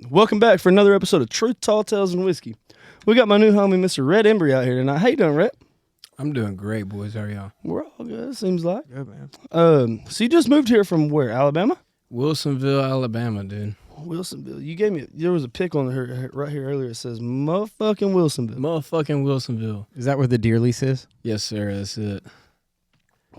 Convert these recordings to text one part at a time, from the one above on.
Welcome back for another episode of Truth, Tall Tales, and Whiskey. We got my new homie, Mr. Rhett Embry, out here tonight. How you doing, Rhett? I'm doing great, boys. How are y'all? We're all good, seems like. Good, man. So you just moved here from where, Alabama? Wilsonville, Alabama, dude. Wilsonville. You gave me, there was a pic on her right here earlier. It says, motherfucking Wilsonville. Motherfucking Wilsonville. Is that where the deer lease is? Yes, sir. That's it.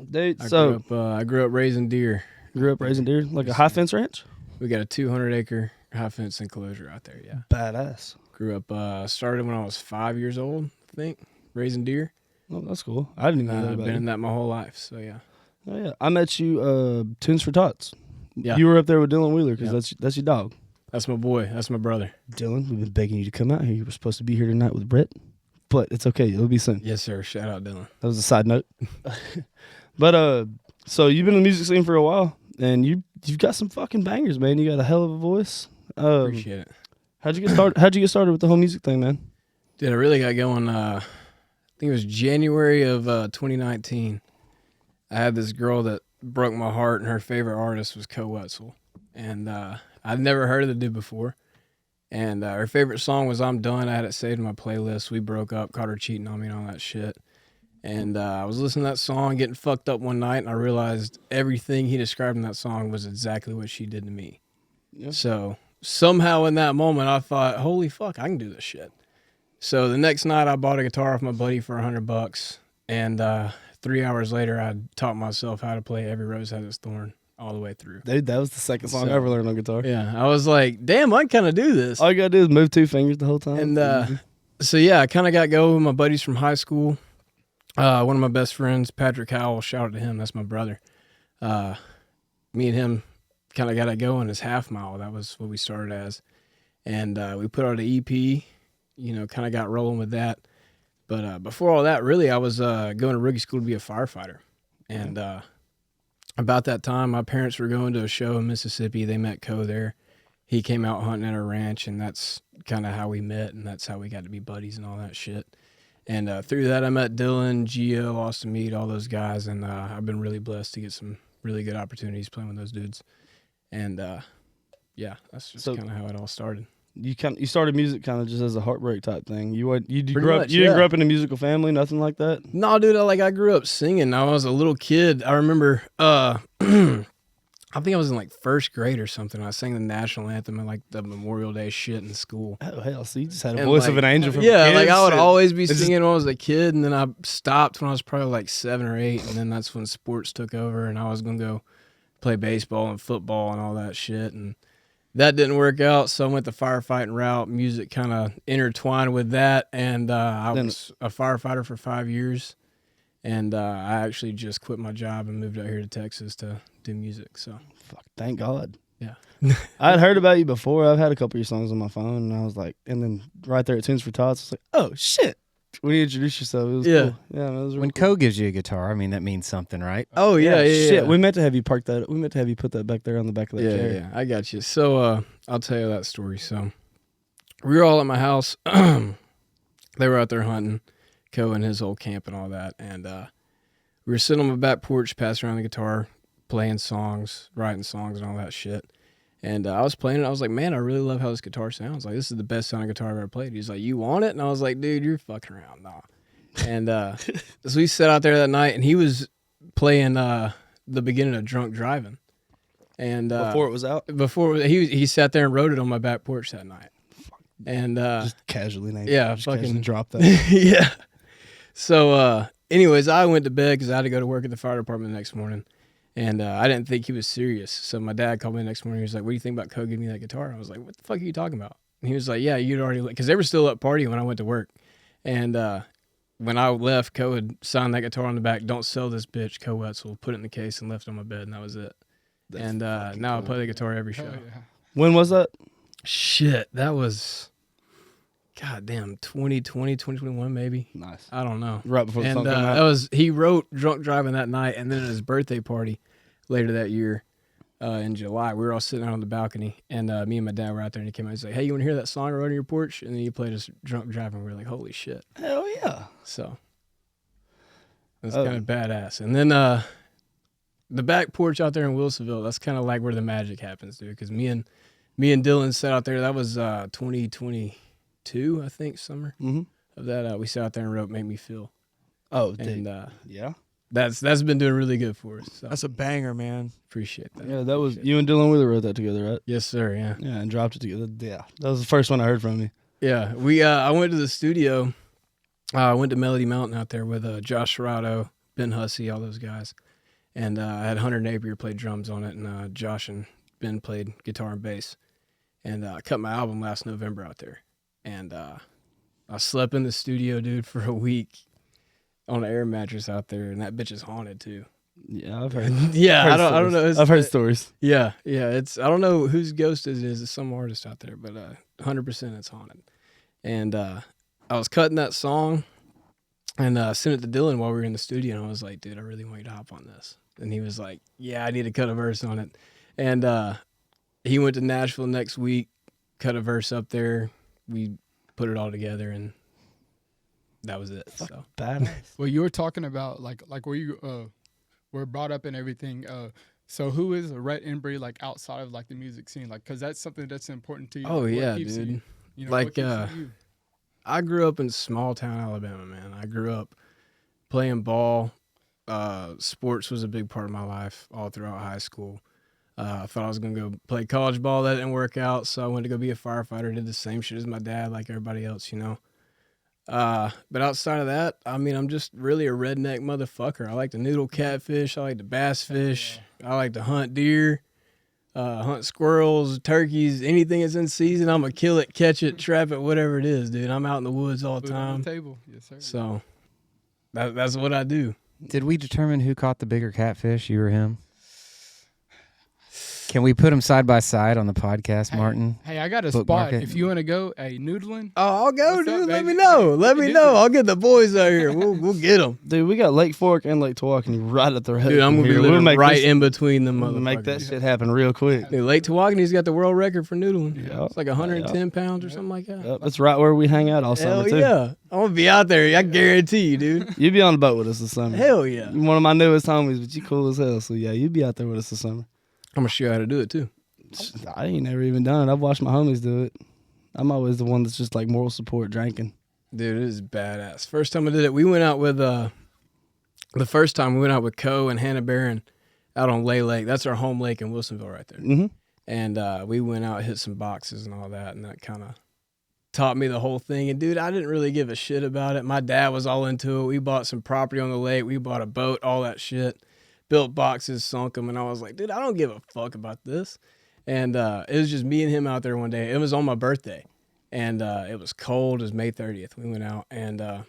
Dude, I grew up raising deer. grew up raising deer, like a high fence ranch? We got a 200-acre high fence enclosure out there, yeah. Badass. Grew up, started when I was 5 years old, I think, raising deer. Oh, that's cool. I didn't even know that I've about been you. in that my whole life, so yeah. Oh, yeah. I met you, Tunes for Tots. Yeah. You were up there with Dylan Wheeler, because Yeah. that's your dog. That's my boy. That's my brother. Dylan, we've been begging you to come out here. You were supposed to be here tonight with Brett, but it's okay. It'll be soon. Yes, sir. Shout out, Dylan. That was a side note. But so you've been in the music scene for a while, and you've got some fucking bangers, man. You got a hell of a voice. Appreciate it. How'd you get started? How'd you get started with the whole music thing, man? Dude, I really got going, I think it was January of 2019. I had this girl that broke my heart, and her favorite artist was Co Wetzel. And I'd never heard of the dude before. And her favorite song was I'm Done. I had it saved in my playlist. We broke up, caught her cheating on me and all that shit. And I was listening to that song, getting fucked up one night, and I realized everything he described in that song was exactly what she did to me. Yeah. So somehow in that moment, I thought, holy fuck, I can do this shit. So the next night, I bought a guitar off my buddy for $100. And 3 hours later, I taught myself how to play Every Rose Has Its Thorn all the way through. Dude, that was the second song I So- ever learned on guitar. Yeah, I was like, damn, I can kind of do this. All you gotta do is move two fingers the whole time. And so, yeah, I kind of got going with my buddies from high school. One of my best friends, Patrick Howell, shout out to him. That's my brother. Me and him kind of got it going as Half Mile. That was what we started as. And we put out an EP, kind of got rolling with that. But before all that, really, I was going to rookie school to be a firefighter. And about that time, my parents were going to a show in Mississippi. They met Co there. He came out hunting at our ranch, and that's kind of how we met, and that's how we got to be buddies and all that shit. And through that, I met Dylan, Gio, Austin Meade, all those guys, and I've been really blessed to get some really good opportunities playing with those dudes. And yeah, that's just So- kind of how it all started. You started music kind of just as a heartbreak type thing. You Pretty grew up. much, You didn't yeah. grow up in a musical family, nothing like that. No, dude, I grew up singing. I was a little kid. I remember, I think I was in like first grade or something. I sang the national anthem and like the Memorial Day shit in school. Oh hell! So you just had a And, voice like, of an angel from Yeah, kids. like I would always be it's just- singing when I was a kid, and then I stopped when I was probably like 7 or 8, and then that's when sports took over, and I was gonna go play baseball and football and all that shit, and that didn't work out, so I went the firefighting route. Music kind of intertwined with that, and I Then- was a firefighter for 5 years, and I actually just quit my job and moved out here to Texas to do music. So Fuck, thank God. yeah, I'd heard about you before. I've had a couple of your songs on my phone, and I was like, and then right there at Tunes for Tots, I was like, oh shit. When you introduced yourself, it was Yeah. cool. Yeah, man, it was really When cool. Co gives you a guitar, I mean, that means something, right? oh yeah, Shit, yeah. we meant to have you park that. We meant to have you put that back there on the back of that chair. Yeah, I got you. So I'll tell you that story. So we were all at my house. They were out there hunting, Co and his whole camp and all that. And we were sitting on my back porch, passing around the guitar, playing songs, writing songs and all that shit. And I was playing it. I was like, man, I really love how this guitar sounds. Like, this is the best sounding guitar I've ever played. He's like, you want it? And I was like, dude, you're fucking around. Nah. And so we sat out there that night, and he was playing the beginning of Drunk Driving. And Before it was out, before he sat there and wrote it on my back porch that night. And just casually named. yeah, just fucking casually dropped that. yeah. So anyways, I went to bed because I had to go to work at the fire department the next morning. And I didn't think he was serious. So my dad called me the next morning. He was like, what do you think about Co giving me that guitar? I was like, what the fuck are you talking about? And he was like, yeah, you'd already, because they were still up partying when I went to work. And when I left, Co had signed that guitar on the back, don't sell this bitch, Co Wetzel, put it in the case and left it on my bed, and that was it. That's And fucking now I cool. play the guitar every show. When was that? Shit, that was, goddamn, 2020, 2021 maybe. Nice. I don't know. Right before the And song came that out. was, he wrote Drunk Driving that night, and then at his birthday party later that year in July, we were all sitting out on the balcony, and me and my dad were out there, and he came out and he's like, hey, you want to hear that song I wrote on your porch? And then he played us Drunk Driving. We were like, holy shit. Hell yeah. So that's Oh. kind of badass. And then the back porch out there in Wilsonville, that's kind of like where the magic happens, dude, because me Me and Dylan sat out there. That was 2022, I think, summer of that. We sat out there and wrote "Make Me Feel." Oh, And yeah. that's been doing really good for us. So. That's a banger, man. Appreciate that. Yeah, that was you and Dylan Wheeler wrote that together, right? Yes, sir. Yeah. Yeah, and dropped it together. Yeah, that was the first one I heard from you. Yeah. We I went to the studio. I went to Melody Mountain out there with Josh Serrato, Ben Hussey, all those guys, and I had Hunter Napier play drums on it, and Josh and Ben played guitar and bass. And I cut my album last November out there, and I slept in the studio, dude, for a week on an air mattress out there, and that bitch is haunted too. Yeah, I've heard. Yeah, I've heard I don't know. stories. I've heard stories. Yeah, it's I don't know whose ghost it is. It's some artist out there, but 100% it's haunted. And I was cutting that song and sent it to Dylan while we were in the studio, and I was like, dude, I really want you to hop on this. And he was like, yeah, I need to cut a verse on it. And he went to Nashville next week, cut a verse up there. We put it all together, and that was it. So Badass. Well, you were talking about like where you were brought up and everything. So who is Rhett Embry like outside of like the music scene? Like, cause that's something that's important to you. Oh What yeah, keeps dude. You know, Like, what keeps you? I grew up in small town Alabama, man. I grew up playing ball. Sports was a big part of my life all throughout high school. I thought I was going to go play college ball. That didn't work out, so I went to go be a firefighter. Did the same shit as my dad, like everybody else, you know. But outside of that, I mean, I'm just really a redneck motherfucker. I like to noodle catfish. I like to bass fish. I like to hunt deer, hunt squirrels, turkeys, anything that's in season. I'm going to kill it, catch it, trap it, whatever it is, dude. I'm out in the woods all the Put it on time. the table. Yes, sir. So that's what I do. Did we determine who caught the bigger catfish, you or him? Can we put them side by side on the podcast, Martin? Hey, I got a Book spot. market. If you want to go, hey, noodling. Oh, I'll go, What's up, dude. Let baby? me know. Let We me can know. do it. I'll get the boys out here. We'll get them. Dude, we got Lake Fork and Lake Tawakoni right at the head. Dude, I'm going to be We'll living make right this- in between them we'll motherfuckers. Make that shit happen real quick. Dude, Lake Tawakoni's got the world record for noodling. Yeah. It's like 110 pounds or something like that. Yep, that's right where we hang out all Hell summer too. yeah. I'm going to be out there. I guarantee you, dude. You be on the boat with us this summer. Hell yeah. You're one of my newest homies, but you cool as hell. So yeah, you be out there with us this summer. I'm going to show you how to do it, too. I ain't never even done it. I've watched my homies do it. I'm always the one that's just like moral support drinking. Dude, it is badass. First time I did it, we went out with, the first time we went out with Co and Hannah Barron out on Lay Lake. That's our home lake in Wilsonville right there. Mm-hmm. And we went out, hit some boxes and all that, and that kind of taught me the whole thing. And, dude, I didn't really give a shit about it. My dad was all into it. We bought some property on the lake. We bought a boat, all that shit. Built boxes, sunk them, and I was like, dude, I don't give a fuck about this. And it was just me and him out there one day. It was on my birthday, and it was cold. It was May 30th. We went out, and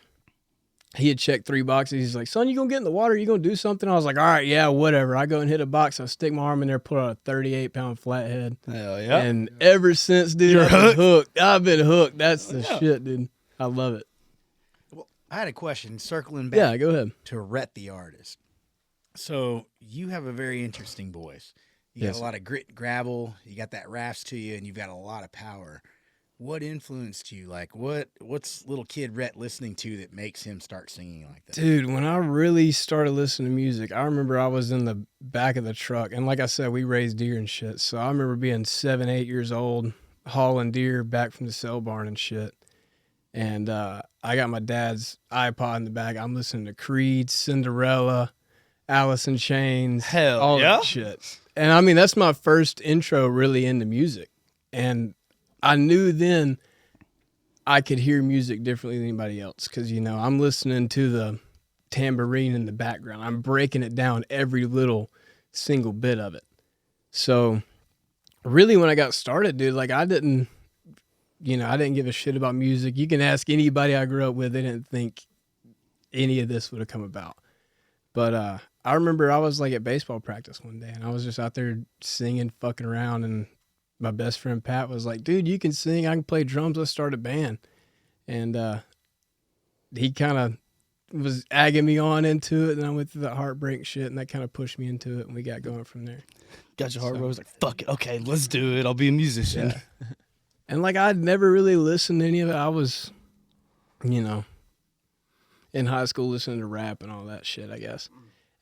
he had checked 3 boxes. He's like, son, you gonna get in the water? You gonna do something? I was like, all right, yeah, whatever. I go and hit a box. I stick my arm in there, pull out a 38-pound flathead. Hell yeah. And ever since, dude, You're I've been hooked. I've been hooked. That's the shit, dude. I love it. Well, I had a question circling back Yeah, go ahead. to Rhett the artist. So you have a very interesting voice. You Yes. got a lot of grit and gravel. You got that rasp to you, and you've got a lot of power. What influenced you? Like, what's little kid Rhett listening to that makes him start singing like that? Dude, when I really started listening to music, I remember I was in the back of the truck. And like I said, we raised deer and shit. So I remember being 7, 8 years old, hauling deer back from the sale barn and shit. And I got my dad's iPod in the back. I'm listening to Creed, Cinderella, Alice in Chains, Hell all yeah. that shit. And I mean, that's my first intro really into music. And I knew then I could hear music differently than anybody else. Cause you know, I'm listening to the tambourine in the background. I'm breaking it down every little single bit of it. So really when I got started, dude, like I didn't give a shit about music. You can ask anybody I grew up with, they didn't think any of this would have come about. But I remember I was like at baseball practice one day and I was just out there singing, fucking around, and my best friend Pat was like, dude, you can sing, I can play drums, let's start a band. And he kind of was egging me on into it, and I went through that heartbreak shit, and that kind of pushed me into it, and we got going from there. Got your heart rose like, fuck it. Okay, let's do it. I'll be a musician. Yeah. And like I'd never really listened to any of it. I was, in high school listening to rap and all that shit, I guess.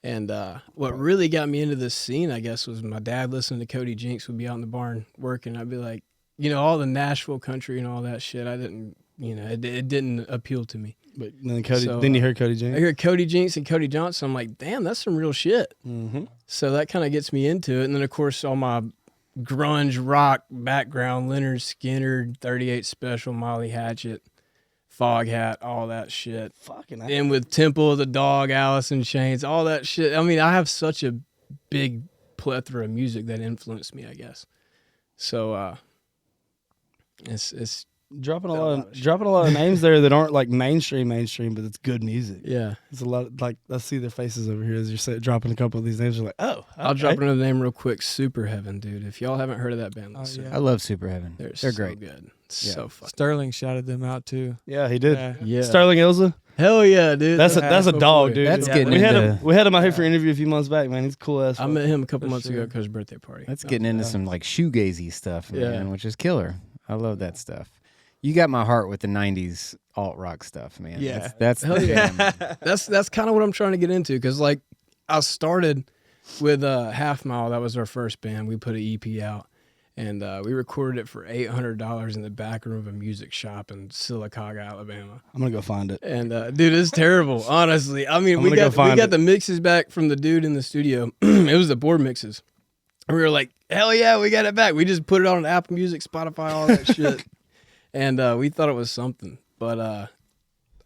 And what really got me into this scene, I guess, was my dad listening to Cody Jinks. Would be out in the barn working. I'd be like, all the Nashville country and all that shit. I didn't, it didn't appeal to me. But then you heard Cody James. I heard Cody Jinks and Cody Johnson. I'm like, damn, that's some real shit. Mm-hmm. So that kind of gets me into it. And then, of course, all my grunge rock background, Leonard Skinner, 38 Special, Molly Hatchet, Foghat, all that shit. Fucking. And with Temple of the Dog, Alice in Chains, all that shit. I mean, I have such a big plethora of music that influenced me, I guess. So it's dropping a lot of names there that aren't like mainstream, but it's good music. yeah. It's a lot of, like, I see their faces over here as you're dropping a couple of these names. You're like, oh, okay. I'll drop another name real quick. Super Heaven, dude. If y'all haven't heard of that band, listen. yeah. I love Super Heaven. They're They're so great. good. Yeah. So fucking. Sterling shouted them out too. Yeah, he did. Yeah. Yeah. Sterling Ilza. Hell yeah, dude. That's a my dog, boy. dude. That's Yeah. getting We had into him out here for an interview a few months back, man. He's a cool ass. I fuck. met him a couple For months ago sure. because birthday party. that's getting into some like shoegazy stuff, man, Yeah. which is killer. I love that stuff. You got my heart with the '90s alt rock stuff, man. Yeah. that's Hell the yeah. jam. That's kind of what I'm trying to get into because like I started with Half Mile. That was our first band. We put an EP out and we recorded it for $800 in the back room of a music shop in Sylacauga, Alabama. I'm gonna go find it. And dude, it's terrible. Honestly, I mean, I'm we gonna go got find it. the mixes back from the dude in the studio. It was the board mixes. And we were like, hell yeah, we got it back. We just put it on Apple Music, Spotify, all that shit. And we thought it was something. But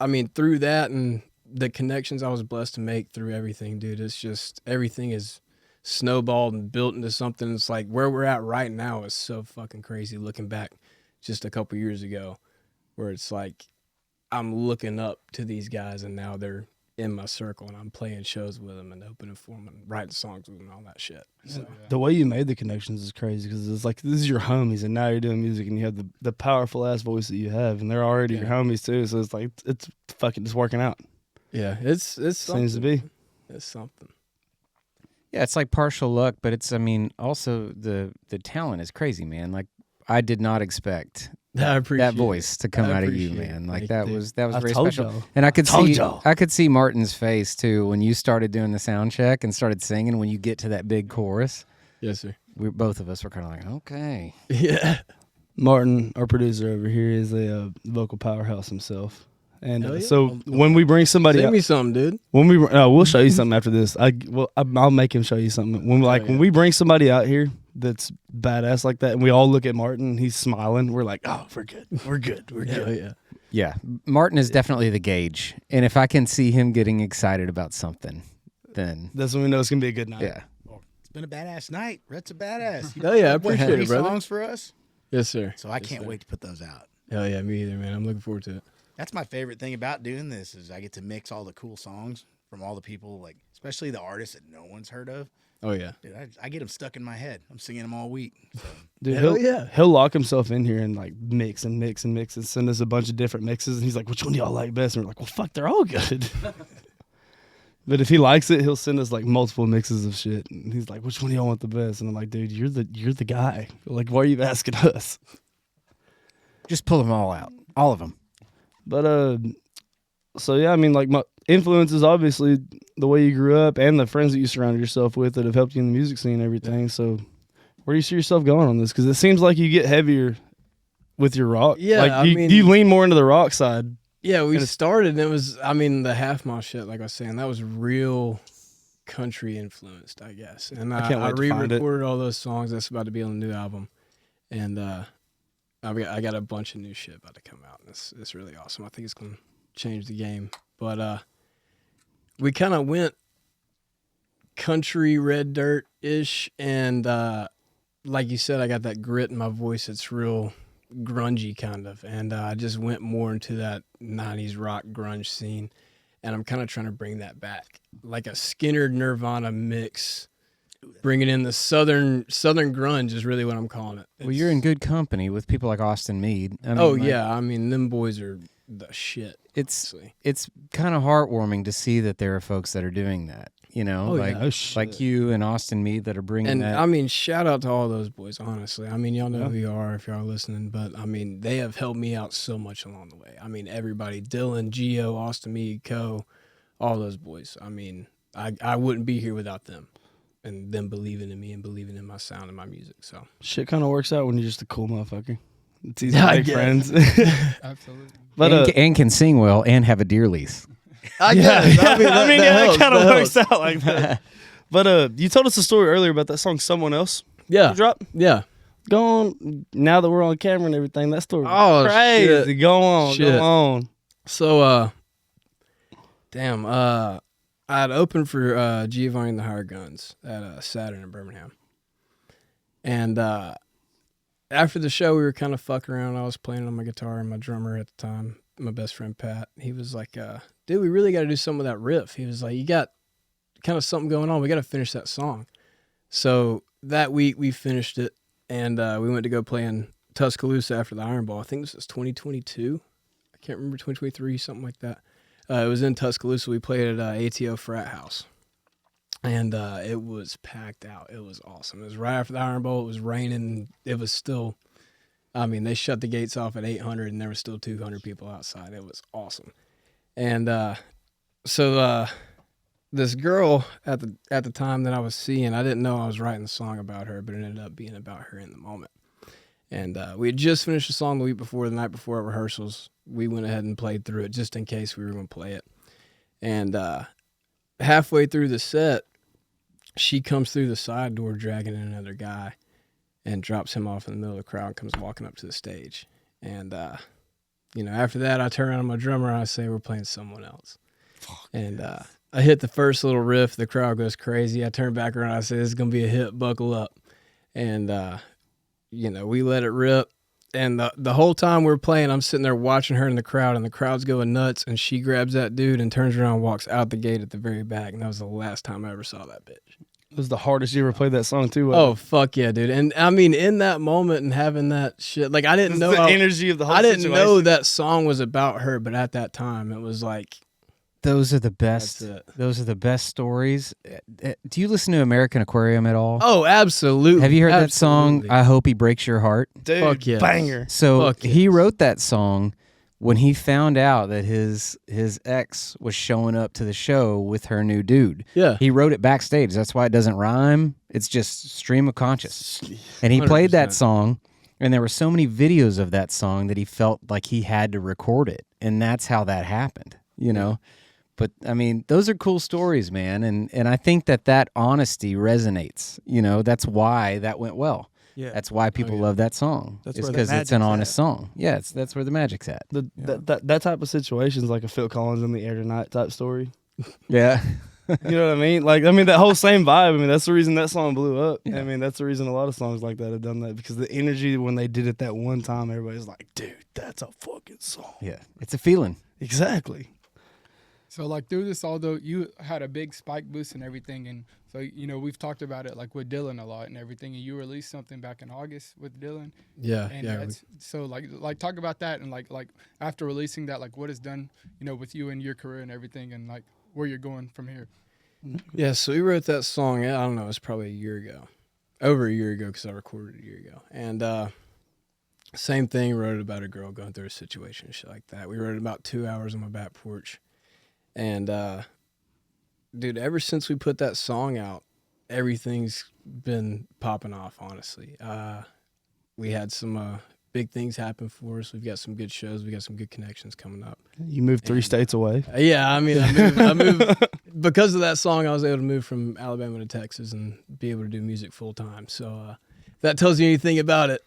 I mean, through that and the connections I was blessed to make through everything, dude, it's just everything is snowballed and built into something. It's like where we're at right now is so fucking crazy looking back just a couple years ago, where it's like I'm looking up to these guys and now they're in my circle and I'm playing shows with them and opening for them and writing songs with them and all that shit. So, The way you made the connections is crazy because it's like this is your homies, and now you're doing music, and you have the powerful ass voice that you have, and they're already your homies too. So it's like it's fucking just working out. yeah, it's something. Seems to be. It's something. Yeah, it's like partial luck, but it's, I mean, also the talent is crazy, man. Like, I did not expect I appreciate that voice to come I out of you, appreciate man. it. Like Thank you, that was I very told special. y'all. And I could Told see y'all. I could see Martin's face too when you started doing the sound check and started singing. When you get to that big chorus, Yes, sir. both of us were kind of like, okay, Yeah. Martin, our producer over here, is a vocal powerhouse himself. And Hell yeah. so when we bring somebody Sing out, me something, dude. we'll show you something after this. I'll make him show you something. When we bring somebody out here that's badass like that, and we all look at Martin, and he's smiling. We're like, oh, we're good. We're good. We're Hell good. yeah. yeah. Martin is definitely the gauge, and if I can see him getting excited about something, then That's when we know it's gonna be a good night. yeah. It's been a badass night. Rhett's a badass. Hell yeah, I Played appreciate 3 it, brother. songs for us, Yes, sir. so I can't wait to put those out. Hell yeah, me either, man. I'm looking forward to it. That's my favorite thing about doing this is I get to mix all the cool songs from all the people, like especially the artists that no one's heard of. Oh yeah. Dude, I get them stuck in my head. I'm singing them all week. So. Dude, Hell yeah. he'll lock himself in here and like mix and send us a bunch of different mixes, and he's like, which one do y'all like best? And we're like, well, fuck, they're all good. But if he likes it, he'll send us like multiple mixes of shit, and he's like, which one do y'all want the best? And I'm like, dude, you're the guy. Like, why are you asking us? Just pull them all out, all of them. But so yeah, I mean, like, my influence is obviously the way you grew up and the friends that you surrounded yourself with that have helped you in the music scene and everything. So where do you see yourself going on this? Because it seems like you get heavier with your rock. Yeah, like I you, mean- you lean more into the rock side. Yeah, we And it's- started and it was, I mean, the Half Mile shit, like I was saying, that was real country influenced, I guess. And I can't wait to find it. re-recorded all those songs. That's about to be on the new album. And I got a bunch of new shit about to come out. And it's really awesome. I think it's going to change the game. But we kind of went country red dirt-ish. And like you said, I got that grit in my voice. It's real grungy kind of, and I just went more into that 90s rock grunge scene, and I'm kind of trying to bring that back, like a Skinner Nirvana mix, bringing in the southern grunge is really what I'm calling it. Well, you're in good company with people like Austin Mead. I mean, Oh like, yeah, I mean them boys are the shit. it's honestly. it's kind of heartwarming to see that there are folks that are doing that. You know, Oh, like yeah. like you and Austin Mead that are bringing And that. I mean, shout out to all those boys, honestly. I mean, y'all know who you are if y'all are listening, but I mean, they have helped me out so much along the way. I mean, everybody, Dylan, Gio, Austin Mead, Co, all those boys. I mean, I wouldn't be here without them, and them believing in me and believing in my sound and my music. So Shit kind of works out when you're just a cool motherfucker. It's easy Yeah, to I make get friends. Absolutely. But and can sing well and have a deer lease. I guess. I mean, that it kind of helps. works out like that. But you told us a story earlier about that song "Someone Else." Yeah, You dropped. yeah. Go on. Now that we're on camera and everything, that story. Oh, crazy. shit. Go on. Shit. Go on. So, I'd opened for Giovanni and the Hired Guns at Saturn in Birmingham. And after the show, we were kind of fucking around. I was playing on my guitar, and my drummer at the time, my best friend Pat, he was like, dude, we really got to do some of that riff. He was like, you got kind of something going on. We got to finish that song. So that week, we finished it, and we went to go play in Tuscaloosa after the Iron Ball. I think this was 2022. I can't remember, 2023, something like that. It was in Tuscaloosa. We played at ATO Frat House. And it was packed out. It was awesome. It was right after the Iron Bowl. It was raining. It was still, I mean, they shut the gates off at 800 and there was still 200 people outside. It was awesome. And so this girl at the time that I was seeing, I didn't know I was writing a song about her, but it ended up being about her in the moment. And we had just finished the song the week before, the night before at rehearsals. We went ahead and played through it just in case we were going to play it. And halfway through the set, she comes through the side door dragging in another guy and drops him off in the middle of the crowd and comes walking up to the stage. And, after that, I turn around to my drummer and I say, we're playing Someone Else. And I hit the first little riff. The crowd goes crazy. I turn back around and I say, this is going to be a hit. Buckle up. And, we let it rip. And the whole time we were playing, I'm sitting there watching her in the crowd, and the crowd's going nuts, and she grabs that dude and turns around and walks out the gate at the very back, and that was the last time I ever saw that bitch. It was the hardest you ever played that song too. Oh, fuck yeah, dude. And I mean, in that moment and having that shit, like I didn't know the energy of the whole I didn't situation. know that song was about her, but at that time it was like, Those are the best. That's it. Those are the best stories. Do you listen to American Aquarium at all? oh, absolutely. Have you heard that song? Absolutely. I Hope He Breaks Your Heart. Dude, Fuck yes. banger. So Fuck he yes. wrote that song when he found out that his ex was showing up to the show with her new dude. Yeah. He wrote it backstage. That's why it doesn't rhyme. It's just stream of conscious. And he played that 100%. song, and there were so many videos of that song that he felt like he had to record it. And that's how that happened, you know? But, I mean, those are cool stories, man. And I think that honesty resonates. You know, that's why that went well. Yeah. That's why people love that song. That's it's where the because it's an magic's honest at. song. Yeah, that's where the magic's at. That type of situation is like a Phil Collins in the Air Tonight type story. Yeah. You know what I mean? Like, I mean, that whole same vibe. I mean, that's the reason that song blew up. Yeah. I mean, that's the reason a lot of songs like that have done that, because the energy when they did it that one time, everybody's like, dude, that's a fucking song. Yeah. It's a feeling. Exactly. So like through this, although you had a big spike boost and everything, and so we've talked about it like with Dylan a lot and everything, and you released something back in August with Dylan. Yeah. And Yeah. that's, so like talk about that, and like after releasing that, like what it's done, with you and your career and everything, and like where you're going from here. Yeah, so we wrote that song, I don't know, it's probably a year ago. Over a year ago, because I recorded it a year ago. And same thing, wrote it about a girl going through a situation and shit like that. We wrote it about 2 hours on my back porch. And, dude, ever since we put that song out, everything's been popping off, honestly. We had some big things happen for us. We've got some good shows. We got some good connections coming up. You moved 3 states away. Yeah, I mean, I moved because of that song. I was able to move from Alabama to Texas and be able to do music full time. So if that tells you anything about it,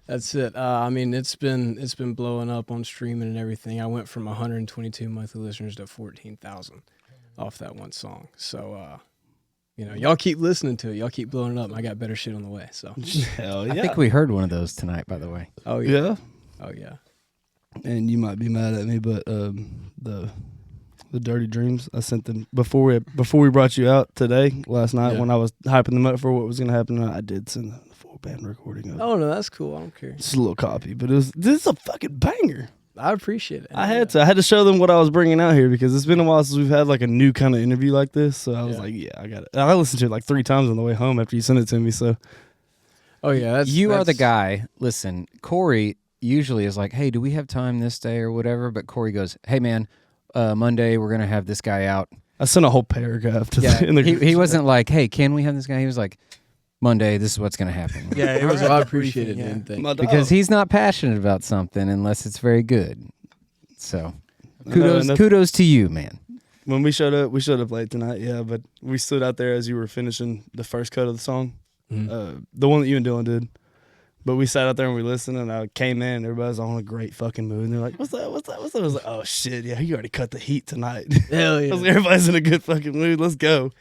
that's it. I mean, it's been blowing up on streaming and everything. I went from 122 monthly listeners to 14,000 off that one song. So y'all keep listening to it. Y'all keep blowing it up. I got better shit on the way. So Hell yeah. I think we heard one of those tonight, by the way. oh yeah, Yeah. oh yeah. And you might be mad at me, but the Dirty Dreams, I sent them before we brought you out today, last night, Yeah. when I was hyping them up for what was going to happen. I did send them the full band recording of it. Oh no, that's cool. I don't care. It's a little copy, but this is a fucking banger. I appreciate it. I had to show them what I was bringing out here, because it's been a while since we've had like a new kind of interview like this. So I was Yeah. like, yeah, I got it. I listened to it like 3 times on the way home after you sent it to me. So Oh yeah, You are the that's- guy. Listen, Corey usually is like, hey, do we have time this day or whatever? But Corey goes, hey, man, Monday we're going to have this guy out. I sent a whole paragraph to Yeah, in the he wasn't like, hey, can we have this guy? He was like, Monday, this is what's going to happen. Yeah, it was. I appreciate it, man. Thank you. My dog. Because he's not passionate about something unless it's very good. So I know, and kudos to you, man. when we showed up late tonight, yeah, but we stood out there as you were finishing the first cut of the song, the one that you and Dylan did. But we sat out there and we listened, and I came in, and everybody's on a great fucking mood. And they're like, what's that? I was like, oh, shit, yeah, you already cut the heat tonight. Hell yeah. I was like, everybody's in a good fucking mood. Let's go.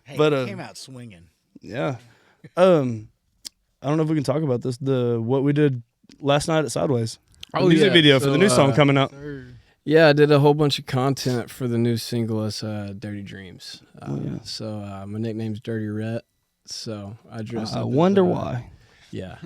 Hey, But, it came out swinging. Yeah. I don't know if we can talk about this. What we did last night at Sideways. The music video for the new song coming out. Yeah, I did a whole bunch of content for the new single, it's Dirty Dreams. So my nickname's Dirty Rhett. So I dressed up. I wonder why. Yeah.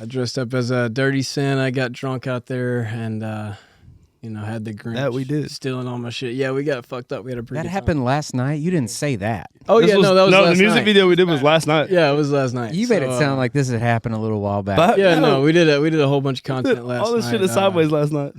I dressed up as a dirty Santa. I got drunk out there and, had the Grinch. That we did. Stealing all my shit. Yeah, we got fucked up. We had a pretty That good happened last night. You didn't say that. Oh, yeah, that was no, last the music night. video we did was last night. Yeah, it was last night. You made it sound like this had happened a little while back. But- Yeah, No. no, we did a whole bunch of content last night. All this shit at Sideways last night.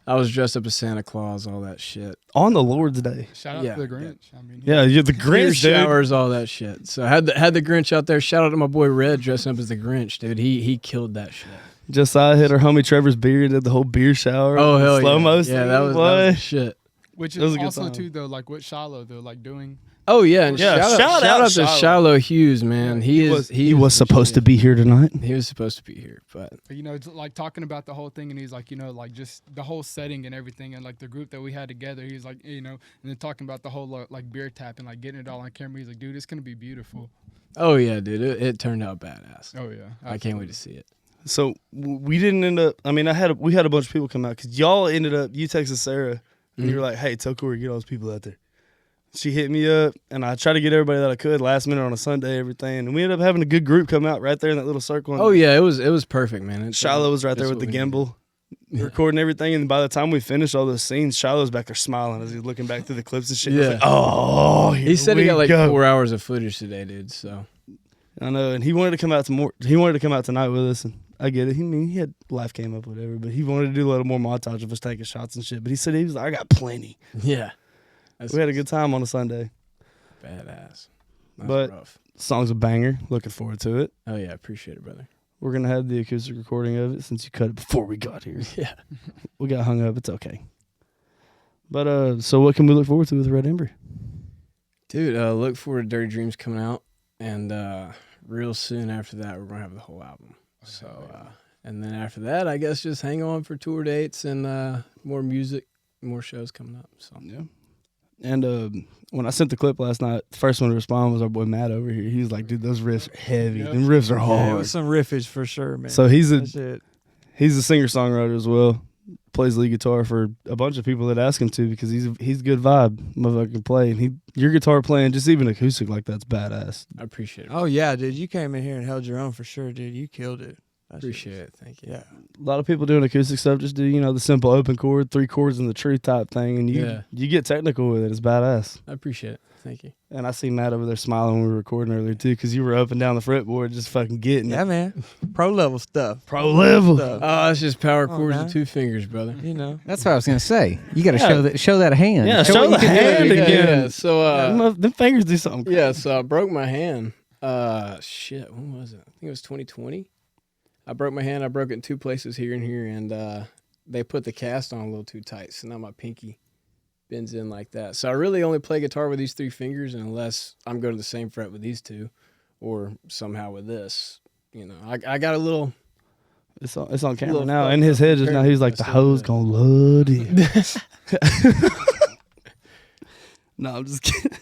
I was dressed up as Santa Claus, all that shit. On the Lord's Day. Shout out Yeah. to the Grinch. I mean, Yeah, you're the Beer Grinch, dude. showers, all that shit. So I had the Grinch out there. Shout out to my boy Red dressing up as the Grinch, dude. He killed that shit. Josiah hit our homie Trevor's beer and did the whole beer shower. Oh hell slow yeah! motion. Yeah, that was the shit. Which That was is a good also time. too though, like what Shiloh though, like doing. Oh yeah, and Yeah, shout out to Shiloh. Shiloh Hughes, man. He was supposed to be here tonight. He was supposed to be here, but It's like talking about the whole thing, and he's like, like just the whole setting and everything, and like the group that we had together. He's like, and then talking about the whole like beer tap and like getting it all on camera. He's like, dude, it's gonna be beautiful. oh yeah, dude, it turned out badass. Oh yeah, I can't wait to see it. So we didn't end up. I mean, we had a bunch of people come out because y'all ended up. You texted Sarah and you were like, "Hey, tell Corey get all those people out there." She hit me up, and I tried to get everybody that I could last minute on a Sunday, everything, and we ended up having a good group come out right there in that little circle. Oh yeah, it was perfect, man. Shiloh was right there That's with the what we gimbal, recording everything, and by the time we finished all those scenes, Shiloh's back there smiling as he's looking back through the clips and shit. I was Yeah. like, oh, here He said he we got like go. 4 hours of footage today, dude. So I know, and he wanted to come out He wanted to come out tonight with us, and I get it. He had life came up, whatever, but he wanted to do a little more montage of us taking shots and shit. But he said he was like, I got plenty. yeah, We had a good time on a Sunday. badass. That's But- rough. Song's a banger. Looking forward to it. Oh yeah, appreciate it, brother. We're gonna have the acoustic recording of it since you cut it before we got here. Yeah. We got hung up. It's okay. But so what can we look forward to with Rhett Embry? Dude, look forward to Dirty Dreams coming out, and real soon after that, we're gonna have the whole album. So, and then after that, I guess just hang on for tour dates and more music, more shows coming up. So, Yeah. And when I sent the clip last night, the first one to respond was our boy Matt over here. He was like, "Dude, those riffs are heavy. Yep. Them riffs are Yeah, it hard." was some riffage for sure, man. So he's That shit. a singer songwriter as well. Plays lead guitar for a bunch of people that ask him to because he's good vibe, motherfucker can play. And your guitar playing, just even acoustic like that's badass. I appreciate it. Oh yeah, dude, you came in here and held your own for sure, dude. You killed it. That shit Appreciate it. Thank you. Yeah. A lot of people doing acoustic stuff just do the simple open chord, 3 chords in the true type thing, and you get technical with it. It's badass. I appreciate it. Thank you. And I see Matt over there smiling when we were recording earlier too, because you were up and down the fretboard just fucking getting Yeah, it. man. Pro level stuff. Pro level. Stuff. Oh, it's just power Come on, chords man. with 2 fingers, brother. You know. That's what I was gonna say. You got to Yeah. show that hand. Yeah, show show what the you can do. hand Yeah, again. yeah. So, Them fingers do something. yeah, so I broke my hand. Shit, when was it? I think it was 2020. I broke my hand. I broke it in 2 places here and here, and they put the cast on a little too tight, so now my pinky bends in like that. So I really only play guitar with these 3 fingers, unless I'm going to the same fret with these 2, or somehow with this. I got a little. It's on camera Little now. fucked In his up head just now, he's like, the hoes gonna love it. No, I'm just kidding.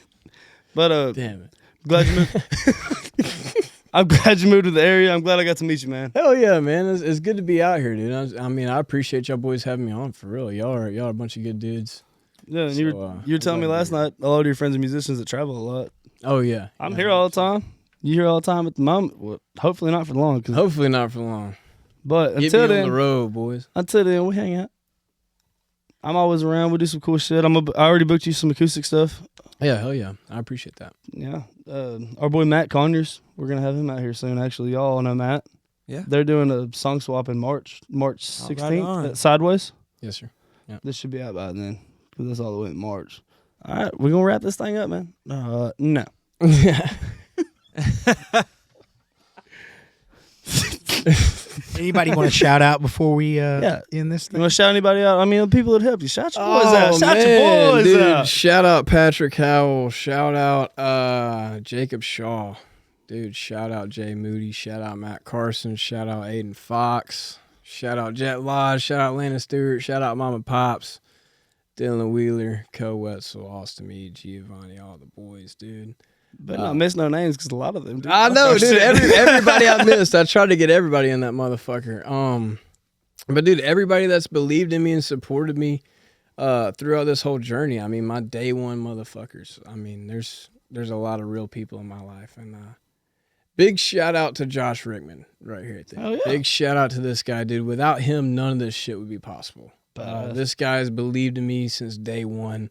But Damn it. glad you moved. I'm glad you moved to the area. I'm glad I got to meet you, man. Hell yeah, man! It's good to be out here, dude. I appreciate y'all boys having me on for real. Y'all are a bunch of good dudes. Yeah, and So, you were telling me I'm glad last to be night a lot of your friends are musicians that travel a lot. Oh yeah, I'm yeah. here all the time. You here all the time at the moment. Well, hopefully not for long. Hopefully not for long. But Get until me on the then, road, boys. we hang out. I'm always around. We do some cool shit. I already booked you some acoustic stuff. Yeah, hell yeah. I appreciate that. Yeah. Our boy Matt Conyers, we're going to have him out here soon, actually. Y'all all know Matt. Yeah. They're doing a song swap in March Oh, right 16th on. at Sideways. Yes, sir. This should be out by then because that's all the way in March. All right, we're gonna wrap this thing up, man. No. Anybody want to shout out before we Yeah. end this You thing? want to shout anybody out? I mean, the people that helped you. Shout your boys Oh, out. Shout your man, boys dude. out. Shout out Patrick Howell. Shout out Jacob Shaw. Dude, shout out Jay Moody. Shout out Matt Carson. Shout out Aiden Fox. Shout out Jet Lodge. Shout out Lana Stewart. Shout out Mama Pops. Dylan Wheeler. Co Wetzel. Austin Meade. Giovanni. All the boys, dude. But not miss no names because a lot of them. Dude, I know, dude. Everybody I missed. I tried to get everybody in that motherfucker. But dude, everybody that's believed in me and supported me throughout this whole journey. I mean, my day one motherfuckers. I mean, there's a lot of real people in my life, and big shout out to Josh Rickman right here. Oh, yeah. Big shout out to this guy, dude. Without him, none of this shit would be possible. This guy has believed in me since day one.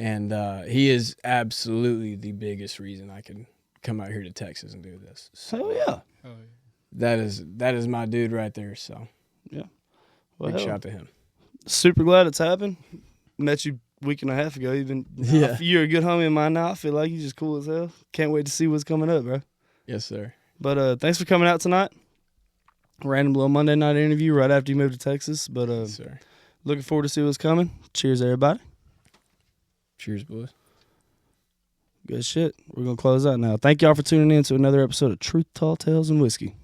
And he is absolutely the biggest reason I can come out here to Texas and do this. So Hell yeah. Oh, yeah. that is my dude right there. So Yeah. Well, big hell, shout out to him. super glad it's happened. Met you a week and a half ago. You're a good homie of mine now. I feel like you're just cool as hell. Can't wait to see what's coming up, bro. Yes, sir. But thanks for coming out tonight. Random little Monday night interview right after you moved to Texas. But Yes, sir. looking forward to see what's coming. Cheers, everybody. Cheers, boys. Good shit. We're going to close out now. Thank y'all for tuning in to another episode of Truth, Tall Tales, and Whiskey.